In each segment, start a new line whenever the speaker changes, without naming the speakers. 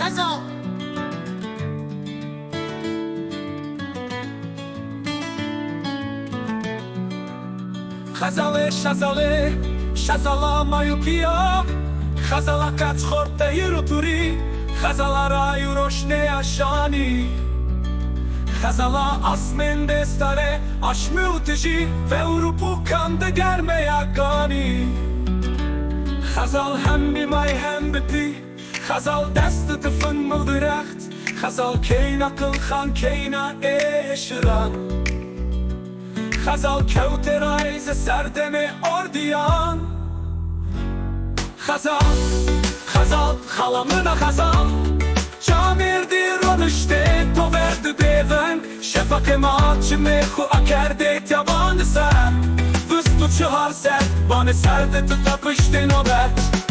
غزال
غزاله شزالا مایوپیا غزالا کچ خورده یرو توری غزالا رایو روشنه اشانی غزالا asmen destare aşmı uteji ve urupu kanda germe yakani غزال hem bir may hem bir pi غزال desti tıfın mıldıraht غزال kein akıl khan keina eşran غزال کوترایز سردم اردیان غزال خالامına غزال Camirdi ronuşte to verdi beven Şefakım açımı khu akerde tabanı sen Vıstu çuhar ser Bana serde tutapıştı nobet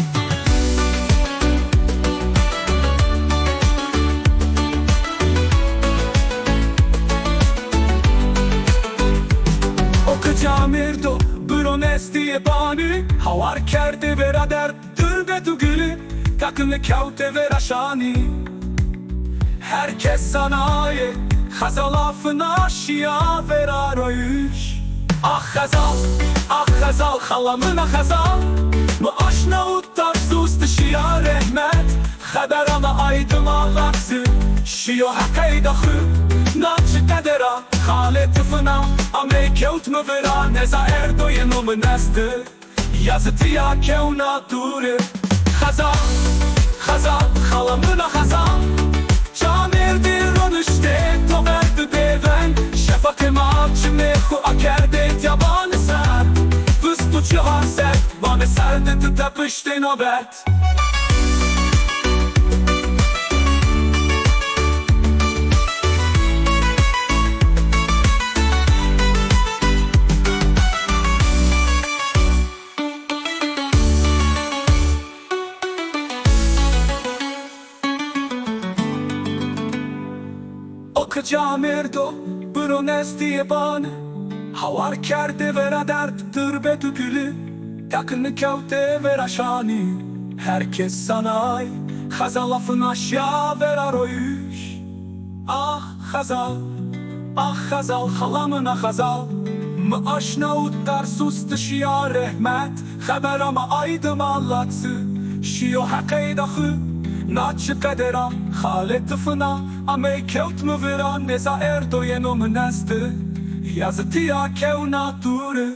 Camirdo Bronesti bani Havar kerde berader Dürbe du gülü Takını kavte ver aşani Herkes sanayi Khazal afına şia verar oyuş Ah Khazal Halamına Khazal Mı aşna uttar sustu şia rehmet Haber ama aydım ağlaksın Şio hakaydakhı Naçı kadera Halet fına Ame kevt mı vera Neza erdoyen o mı nestı Yazıtı ya kevna dure Khazal Halamına Khazal Camirdi ronuşte To verdi beven Şefakım açımı khu akerde yabanı ser Vıstu çuhar ser Bana serde tutapıştı nobet Camirdo Bronesti ban Havar kerde vera dert Dürbe düpülü Takını kavte vera şani Herkes sanay Khazal lafın aşağı verar oyuş Ah Khazal Halamına Khazal Mı aşna uttar sustu şia rehmet Haber ama aydım allatsı Şio hakaydahı Naçı kadera Halet fına Ame kevt mı vera Neza erdoyen o mı nestı Yazıtı ya kevna dure